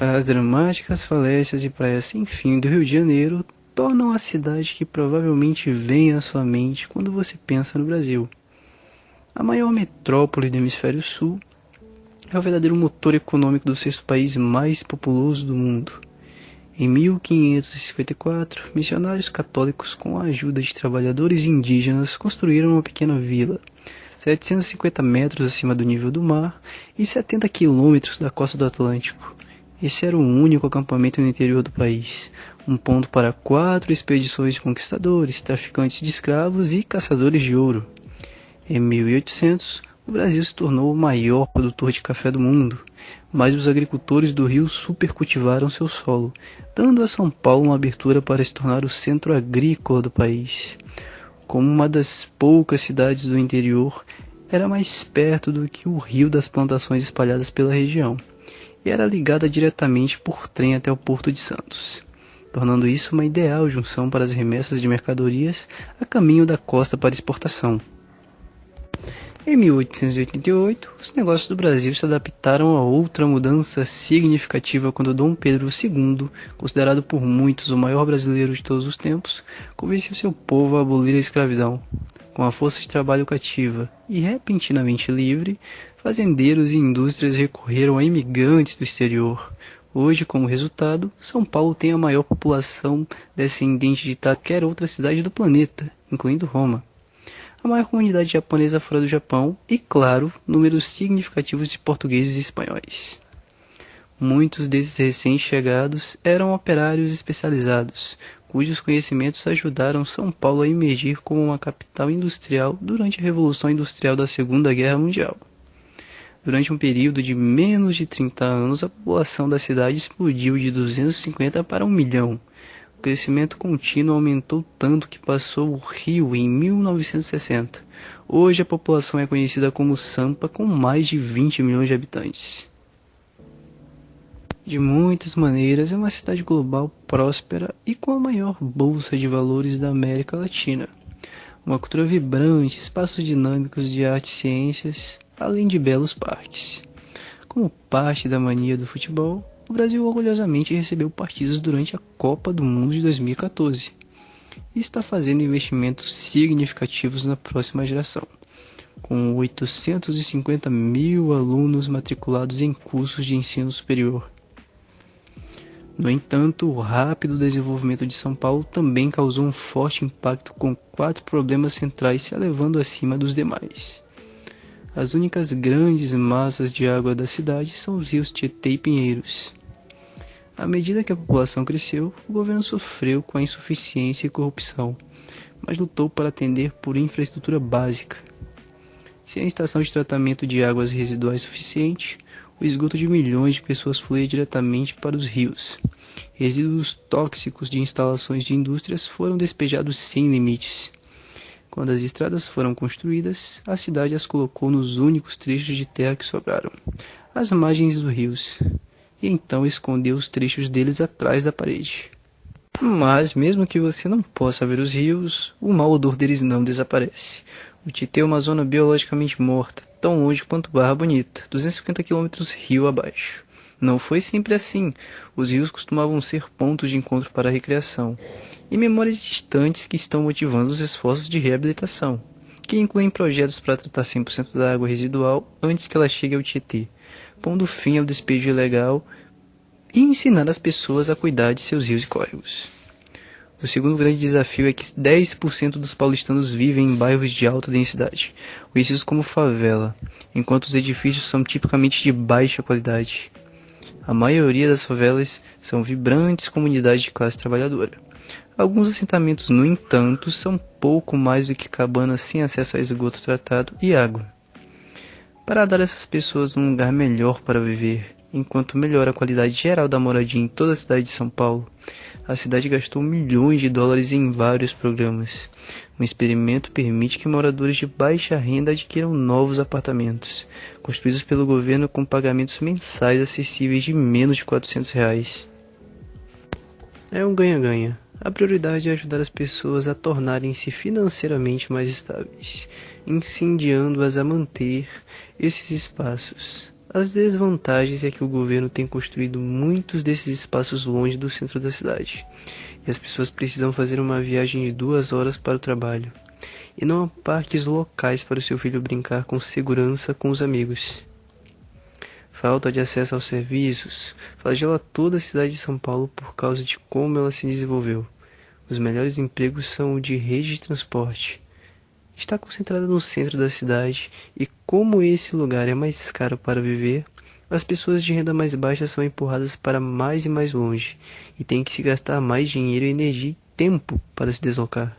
As dramáticas falécias e praias sem fim do Rio de Janeiro tornam a cidade que provavelmente vem à sua mente quando você pensa no Brasil. A maior metrópole do Hemisfério Sul, é o verdadeiro motor econômico do sexto país mais populoso do mundo. Em 1554, missionários católicos, com a ajuda de trabalhadores indígenas, construíram uma pequena vila, 750 metros acima do nível do mar e 70 quilômetros da costa do Atlântico. Esse era o único acampamento no interior do país, um ponto para 4 expedições de conquistadores, traficantes de escravos e caçadores de ouro. Em 1800, o Brasil se tornou o maior produtor de café do mundo, mas os agricultores do Rio supercultivaram seu solo, dando a São Paulo uma abertura para se tornar o centro agrícola do país. Como uma das poucas cidades do interior, era mais perto do que o rio das plantações espalhadas pela região, e era ligada diretamente por trem até o Porto de Santos, tornando isso uma ideal junção para as remessas de mercadorias a caminho da costa para exportação. Em 1888, os negócios do Brasil se adaptaram a outra mudança significativa quando Dom Pedro II, considerado por muitos o maior brasileiro de todos os tempos, convenceu seu povo a abolir a escravidão. Com a força de trabalho cativa e repentinamente livre, fazendeiros e indústrias recorreram a imigrantes do exterior. Hoje, como resultado, São Paulo tem a maior população descendente de qualquer outra cidade do planeta, incluindo Roma, a maior comunidade japonesa fora do Japão e, claro, números significativos de portugueses e espanhóis. Muitos desses recém-chegados eram operários especializados, cujos conhecimentos ajudaram São Paulo a emergir como uma capital industrial durante a Revolução Industrial da Segunda Guerra Mundial. Durante um período de menos de 30 anos, a população da cidade explodiu de 250 para 1 milhão. O crescimento contínuo aumentou tanto que passou o Rio em 1960. Hoje a população é conhecida como Sampa, com mais de 20 milhões de habitantes. De muitas maneiras, é uma cidade global próspera e com a maior bolsa de valores da América Latina. Uma cultura vibrante, espaços dinâmicos de artes e ciências, além de belos parques. Como parte da mania do futebol, o Brasil orgulhosamente recebeu partidas durante a Copa do Mundo de 2014 e está fazendo investimentos significativos na próxima geração, com 850 mil alunos matriculados em cursos de ensino superior. No entanto, o rápido desenvolvimento de São Paulo também causou um forte impacto, com 4 problemas centrais se elevando acima dos demais. As únicas grandes massas de água da cidade são os rios Tietê e Pinheiros. À medida que a população cresceu, o governo sofreu com a insuficiência e corrupção, mas lutou para atender por infraestrutura básica. Sem a estação de tratamento de águas residuais suficiente, o esgoto de milhões de pessoas fluía diretamente para os rios. Resíduos tóxicos de instalações de indústrias foram despejados sem limites. Quando as estradas foram construídas, a cidade as colocou nos únicos trechos de terra que sobraram, às margens dos rios, e então escondeu os trechos deles atrás da parede. Mas, mesmo que você não possa ver os rios, o mau odor deles não desaparece. O Tietê é uma zona biologicamente morta, tão longe quanto Barra Bonita, 250 km rio abaixo. Não foi sempre assim. Os rios costumavam ser pontos de encontro para a recreação, e memórias distantes que estão motivando os esforços de reabilitação, que incluem projetos para tratar 100% da água residual antes que ela chegue ao Tietê, pondo fim ao despejo ilegal e ensinar as pessoas a cuidar de seus rios e córregos. O segundo grande desafio é que 10% dos paulistanos vivem em bairros de alta densidade, conhecidos como favela, enquanto os edifícios são tipicamente de baixa qualidade. A maioria das favelas são vibrantes comunidades de classe trabalhadora. Alguns assentamentos, no entanto, são pouco mais do que cabanas sem acesso a esgoto tratado e água. Para dar a essas pessoas um lugar melhor para viver, enquanto melhora a qualidade geral da moradia em toda a cidade de São Paulo, a cidade gastou milhões de dólares em vários programas. Um experimento permite que moradores de baixa renda adquiram novos apartamentos, construídos pelo governo com pagamentos mensais acessíveis de menos de R$400. É um ganha-ganha. A prioridade é ajudar as pessoas a tornarem-se financeiramente mais estáveis, incendiando-as a manter esses espaços. As desvantagens é que o governo tem construído muitos desses espaços longe do centro da cidade, e as pessoas precisam fazer uma viagem de 2 horas para o trabalho, e não há parques locais para o seu filho brincar com segurança com os amigos. Falta de acesso aos serviços flagela toda a cidade de São Paulo por causa de como ela se desenvolveu. Os melhores empregos são o de rede de transporte. Está concentrada no centro da cidade e como esse lugar é mais caro para viver, as pessoas de renda mais baixa são empurradas para mais e mais longe e têm que se gastar mais dinheiro, energia e tempo para se deslocar.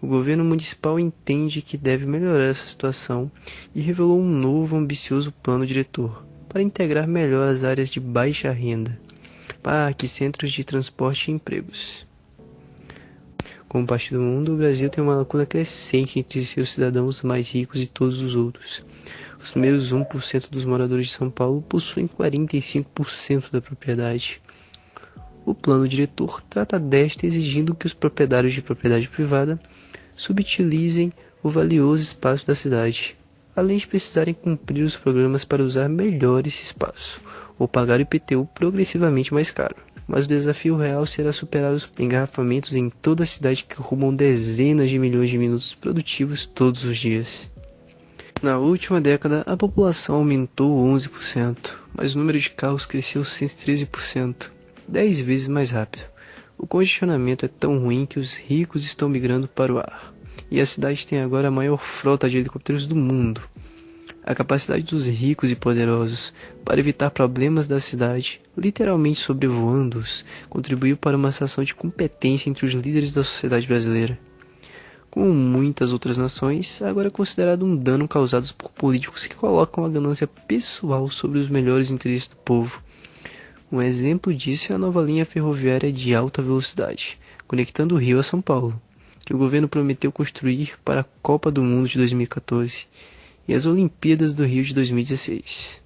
O governo municipal entende que deve melhorar essa situação e revelou um novo ambicioso plano diretor para integrar melhor as áreas de baixa renda, parques, centros de transporte e empregos. Como parte do mundo, o Brasil tem uma lacuna crescente entre seus cidadãos mais ricos e todos os outros. Os primeiros 1% dos moradores de São Paulo possuem 45% da propriedade. O plano diretor trata desta exigindo que os proprietários de propriedade privada subutilizem o valioso espaço da cidade, além de precisarem cumprir os programas para usar melhor esse espaço, ou pagar o IPTU progressivamente mais caro. Mas o desafio real será superar os engarrafamentos em toda a cidade que roubam dezenas de milhões de minutos produtivos todos os dias. Na última década, a população aumentou 11%, mas o número de carros cresceu 113%, 10 vezes mais rápido. O congestionamento é tão ruim que os ricos estão migrando para o ar, e a cidade tem agora a maior frota de helicópteros do mundo. A capacidade dos ricos e poderosos para evitar problemas da cidade, literalmente sobrevoando-os, contribuiu para uma sensação de competência entre os líderes da sociedade brasileira. Como muitas outras nações, agora é considerado um dano causado por políticos que colocam a ganância pessoal sobre os melhores interesses do povo. Um exemplo disso é a nova linha ferroviária de alta velocidade, conectando o Rio a São Paulo, que o governo prometeu construir para a Copa do Mundo de 2014 e as Olimpíadas do Rio de 2016.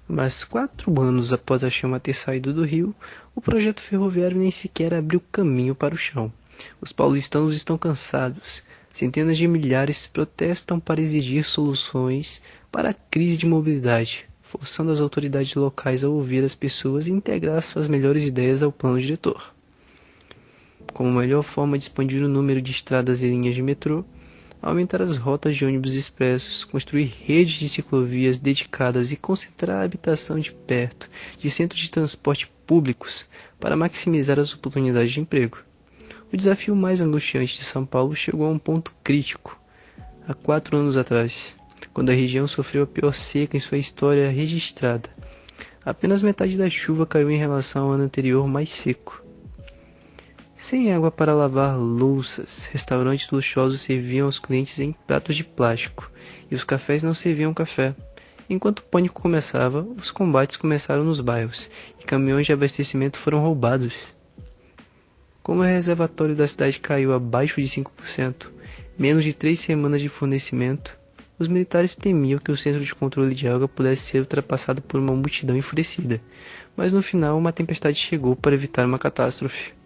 Mas 4 anos após a chama ter saído do Rio, o projeto ferroviário nem sequer abriu caminho para o chão. Os paulistanos estão cansados. Centenas de milhares protestam para exigir soluções para a crise de mobilidade, forçando as autoridades locais a ouvir as pessoas e integrar suas melhores ideias ao plano diretor. Como melhor forma de expandir o número de estradas e linhas de metrô, aumentar as rotas de ônibus expressos, construir redes de ciclovias dedicadas e concentrar a habitação de perto de centros de transporte públicos para maximizar as oportunidades de emprego. O desafio mais angustiante de São Paulo chegou a um ponto crítico, há 4 anos atrás, quando a região sofreu a pior seca em sua história registrada. Apenas metade da chuva caiu em relação ao ano anterior mais seco. Sem água para lavar louças, restaurantes luxuosos serviam aos clientes em pratos de plástico, e os cafés não serviam café. Enquanto o pânico começava, os combates começaram nos bairros, e caminhões de abastecimento foram roubados. Como o reservatório da cidade caiu abaixo de 5%, menos de 3 semanas de fornecimento, os militares temiam que o centro de controle de água pudesse ser ultrapassado por uma multidão enfurecida, mas no final uma tempestade chegou para evitar uma catástrofe.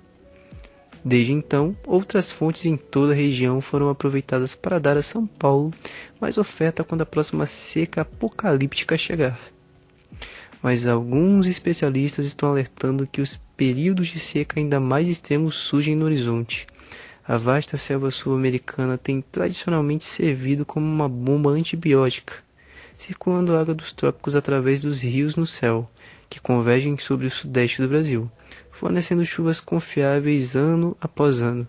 Desde então, outras fontes em toda a região foram aproveitadas para dar a São Paulo mais oferta quando a próxima seca apocalíptica chegar. Mas alguns especialistas estão alertando que os períodos de seca ainda mais extremos surgem no horizonte. A vasta selva sul-americana tem tradicionalmente servido como uma bomba antibiótica, circulando a água dos trópicos através dos rios no céu, que convergem sobre o sudeste do Brasil, fornecendo chuvas confiáveis ano após ano.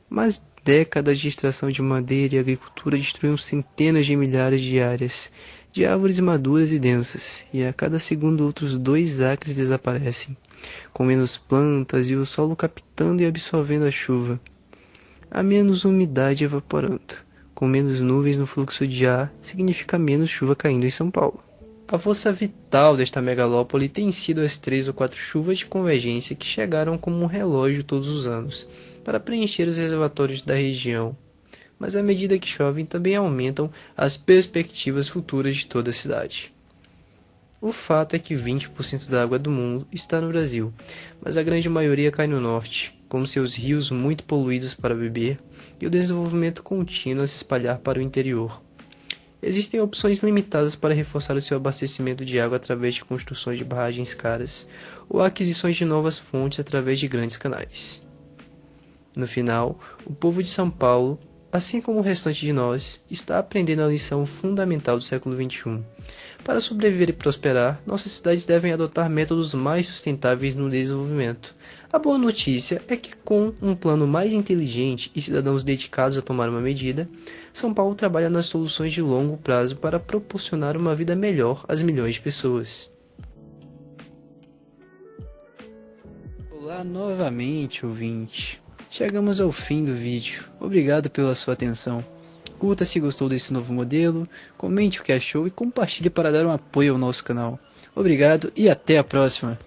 Mas décadas de extração de madeira e agricultura destruíram centenas de milhares de áreas de árvores maduras e densas, e a cada segundo outros 2 acres desaparecem, com menos plantas e o solo captando e absorvendo a chuva. Há menos umidade evaporando, com menos nuvens no fluxo de ar, significa menos chuva caindo em São Paulo. A força vital desta megalópole tem sido as 3 ou 4 chuvas de convergência que chegaram como um relógio todos os anos, para preencher os reservatórios da região. Mas à medida que chovem, também aumentam as perspectivas futuras de toda a cidade. O fato é que 20% da água do mundo está no Brasil, mas a grande maioria cai no norte, com seus rios muito poluídos para beber e o desenvolvimento contínuo a se espalhar para o interior. Existem opções limitadas para reforçar o seu abastecimento de água através de construções de barragens caras ou aquisições de novas fontes através de grandes canais. No final, o povo de São Paulo, assim como o restante de nós, está aprendendo a lição fundamental do século XXI. Para sobreviver e prosperar, nossas cidades devem adotar métodos mais sustentáveis no desenvolvimento. A boa notícia é que, com um plano mais inteligente e cidadãos dedicados a tomar uma medida, São Paulo trabalha nas soluções de longo prazo para proporcionar uma vida melhor às milhões de pessoas. Olá novamente, ouvinte. Chegamos ao fim do vídeo. Obrigado pela sua atenção. Curta se gostou desse novo modelo, comente o que achou e compartilhe para dar um apoio ao nosso canal. Obrigado e até a próxima!